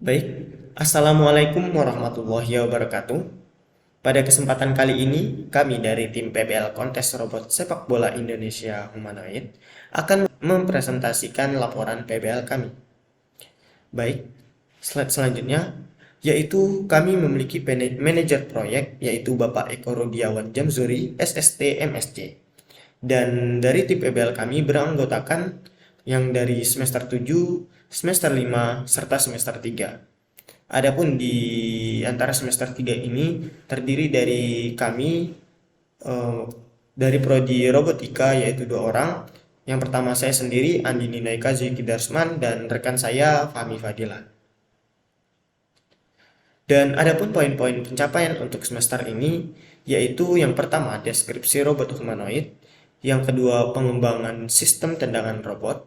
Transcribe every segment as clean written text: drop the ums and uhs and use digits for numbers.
Baik, Assalamualaikum warahmatullahi wabarakatuh. Pada kesempatan kali ini, kami dari tim PBL Kontes Robot Sepak Bola Indonesia Humanoid akan mempresentasikan laporan PBL kami. Baik, slide selanjutnya, yaitu kami memiliki manajer proyek, yaitu Bapak Eko Rudiawan Jamzuri, SST MSC. Dan dari tim PBL kami beranggotakan yang dari semester 7, semester 5, serta semester 3. Adapun di antara semester 3 ini terdiri dari kami eh, dari prodi robotika yaitu dua orang. Yang pertama saya sendiri Andini Naika Zeki Darsman dan rekan saya Fahmi Fadila. Dan adapun poin-poin pencapaian untuk semester ini yaitu yang pertama deskripsi robot humanoid, yang kedua pengembangan sistem tendangan robot,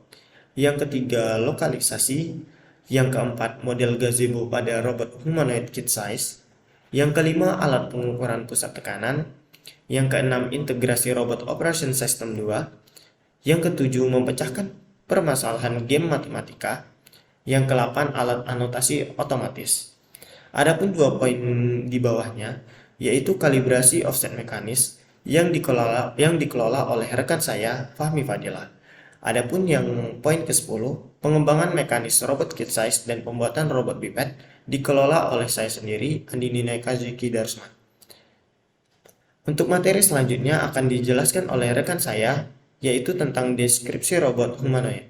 yang ketiga lokalisasi, yang keempat model gazebo pada robot humanoid kit size, yang kelima alat pengukuran pusat tekanan, yang keenam integrasi robot operation system 2, yang ketujuh memecahkan permasalahan game matematika, yang ke-8 alat anotasi otomatis. Adapun dua poin di bawahnya, yaitu kalibrasi offset mekanis yang dikelola oleh rekan saya Fahmi Fadila. Adapun yang poin ke-10, pengembangan mekanis robot kit size dan pembuatan robot biped dikelola oleh saya sendiri, Andini Kazuki Darsman. Untuk materi selanjutnya akan dijelaskan oleh rekan saya, yaitu tentang deskripsi robot humanoid.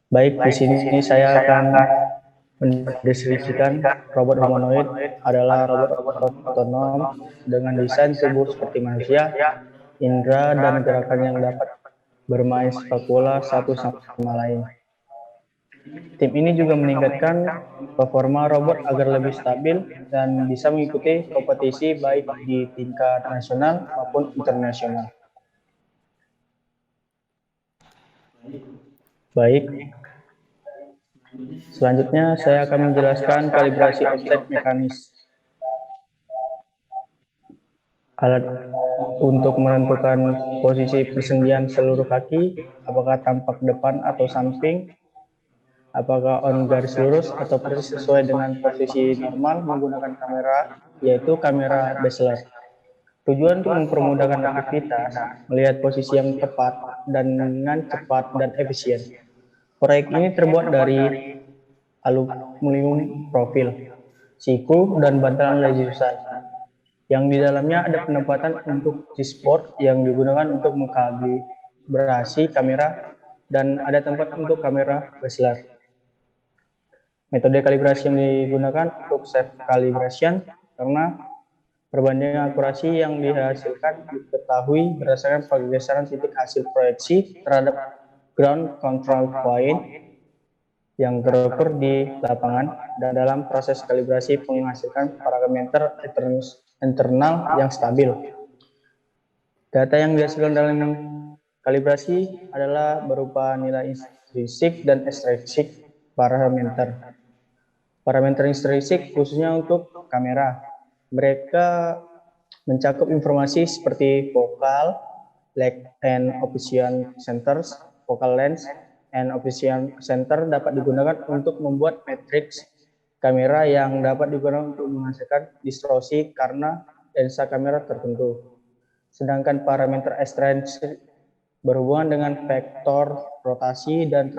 Baik, di sini saya akan mendeskripsikan robot humanoid adalah robot otonom dengan desain tubuh seperti manusia, indera dan gerakan yang dapat bermain sepak bola satu sama lain. Tim ini juga meningkatkan performa robot agar lebih stabil dan bisa mengikuti kompetisi baik di tingkat nasional maupun internasional. Baik, selanjutnya saya akan menjelaskan kalibrasi offset mekanis. Alat untuk menentukan posisi persendian seluruh kaki, apakah tampak depan atau samping, apakah on garis lurus atau persis sesuai dengan posisi normal menggunakan kamera, yaitu kamera Basler. Tujuan untuk mempermudahkan aktivitas, melihat posisi yang tepat dan dengan cepat dan efisien. Proyek ini terbuat dari aluminium profil, siku, dan bantalan laser yang di dalamnya ada penempatan untuk G-Sport yang digunakan untuk mengkalibrasi kamera dan ada tempat untuk kamera Basler. Metode kalibrasi yang digunakan untuk self calibration karena perbandingan akurasi yang dihasilkan diketahui berdasarkan pergeseran titik hasil proyeksi terhadap ground control point yang terukur di lapangan dan dalam proses kalibrasi menghasilkan parameter internal yang stabil. Data yang dihasilkan dalam kalibrasi adalah berupa nilai intrinsik dan ekstrinsik parameter. Parameter intrinsik khususnya untuk kamera. Mereka mencakup informasi seperti focal, length and opposition centers, focal length and opposition center dapat digunakan untuk membuat matriks kamera yang dapat digunakan untuk menghasilkan distorsi karena lensa kamera tertentu. Sedangkan parameter ekstrinsik berhubungan dengan vektor rotasi dan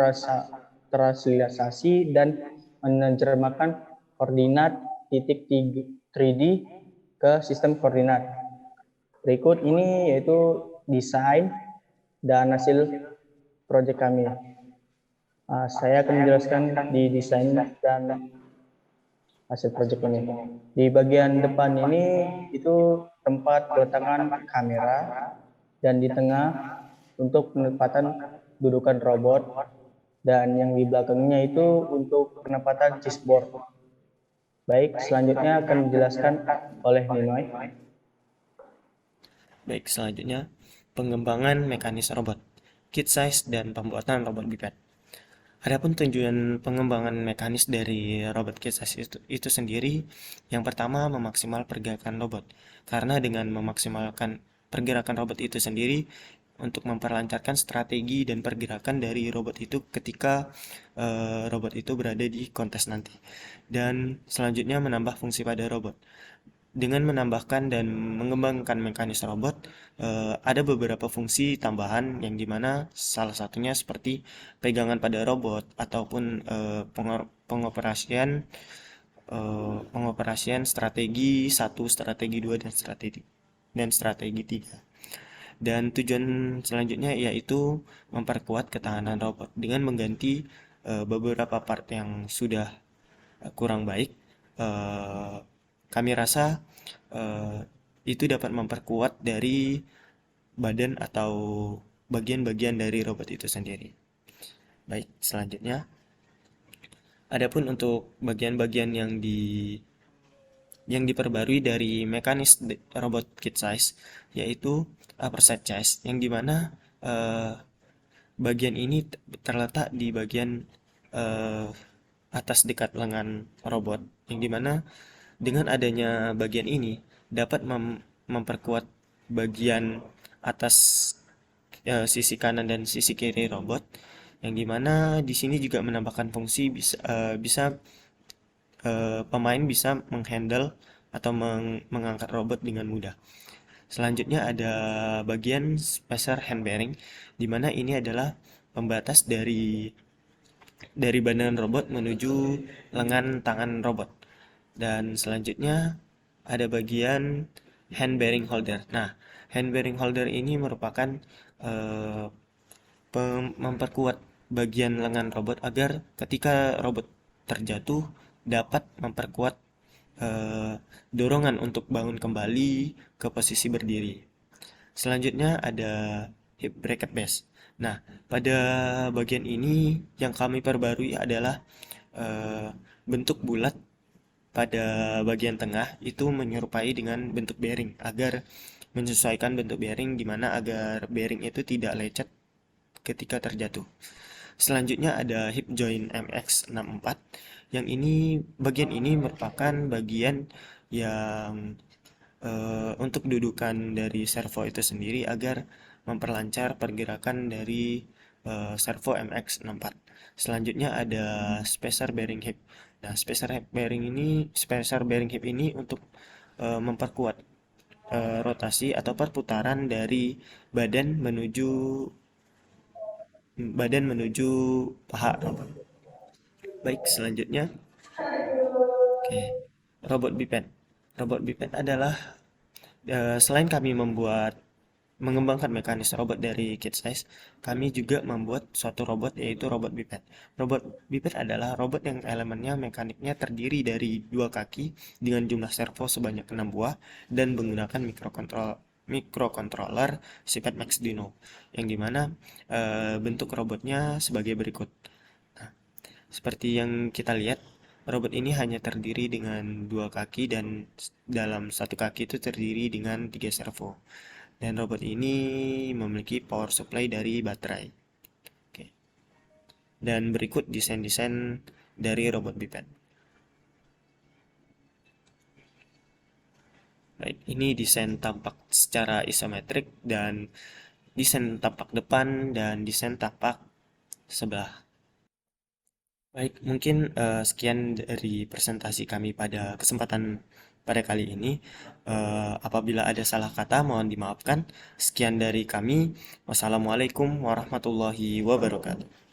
translasi dan menerjemahkan koordinat titik 3D ke sistem koordinat. Berikut ini yaitu desain dan hasil proyek kami. Saya akan menjelaskan di desain dan hasil proyek ini. Di bagian depan ini itu tempat letakkan kamera dan di tengah untuk penempatan dudukan robot dan yang di belakangnya itu untuk penempatan chessboard. Baik, selanjutnya akan dijelaskan oleh Ninoy. Baik, selanjutnya pengembangan mekanis robot, kit size dan pembuatan robot biped. Adapun tujuan pengembangan mekanis dari robot kit size itu sendiri, yang pertama memaksimal pergerakan robot. Karena dengan memaksimalkan pergerakan robot itu sendiri, untuk memperlancarkan strategi dan pergerakan dari robot itu ketika robot itu berada di kontes nanti. Dan selanjutnya menambah fungsi pada robot. Dengan menambahkan dan mengembangkan mekanis robot, ada beberapa fungsi tambahan yang dimana salah satunya seperti pegangan pada robot ataupun pengoperasian strategi satu, strategi 2 dan strategi 3. Dan tujuan selanjutnya yaitu memperkuat ketahanan robot dengan mengganti beberapa part yang sudah kurang baik. Eh, Kami rasa eh, itu dapat memperkuat dari badan atau bagian-bagian dari robot itu sendiri. Baik, selanjutnya, adapun untuk bagian-bagian yang diperbarui dari mekanis robot kit size, yaitu upper side chest, yang dimana eh, bagian ini terletak di bagian eh, atas dekat lengan robot, yang dimana dengan adanya bagian ini dapat memperkuat bagian atas sisi kanan dan sisi kiri robot, yang dimana di sini juga menambahkan fungsi bisa pemain bisa menghandle atau mengangkat robot dengan mudah. Selanjutnya ada bagian spacer hand bearing, di mana ini adalah pembatas dari badan robot menuju lengan tangan robot. Dan selanjutnya ada bagian hand bearing holder. Nah, hand bearing holder ini merupakan eh, memperkuat bagian lengan robot agar ketika robot terjatuh dapat memperkuat eh, dorongan untuk bangun kembali ke posisi berdiri. Selanjutnya ada hip bracket base. Nah, pada bagian ini yang kami perbarui adalah eh, bentuk bulat pada bagian tengah itu menyerupai dengan bentuk bearing agar menyesuaikan bentuk bearing di mana agar bearing itu tidak lecet ketika terjatuh. Selanjutnya ada hip joint MX64 yang ini bagian ini merupakan bagian yang untuk dudukan dari servo itu sendiri agar memperlancar pergerakan dari servo MX64. Selanjutnya ada spacer bearing hip. Nah, spacer bearing hip ini untuk memperkuat rotasi atau perputaran dari badan menuju paha robot. Baik, selanjutnya, oke, robot biped. Robot biped adalah selain kami mengembangkan mekanis robot dari kit size, kami juga membuat suatu robot yaitu robot biped. Robot biped adalah robot yang elemennya mekaniknya terdiri dari dua kaki dengan jumlah servo sebanyak 6 buah dan menggunakan microcontroller sifat Maxduino, yang dimana bentuk robotnya sebagai berikut. Nah, seperti yang kita lihat, robot ini hanya terdiri dengan dua kaki dan dalam satu kaki itu terdiri dengan tiga servo. Dan robot ini memiliki power supply dari baterai. Oke. Dan berikut desain-desain dari robot biped. Baik, ini desain tampak secara isometrik dan desain tampak depan dan desain tampak sebelah. Baik, mungkin sekian dari presentasi kami pada kesempatan pada kali ini. Apabila ada salah kata, mohon dimaafkan. Sekian dari kami. Wassalamualaikum warahmatullahi wabarakatuh.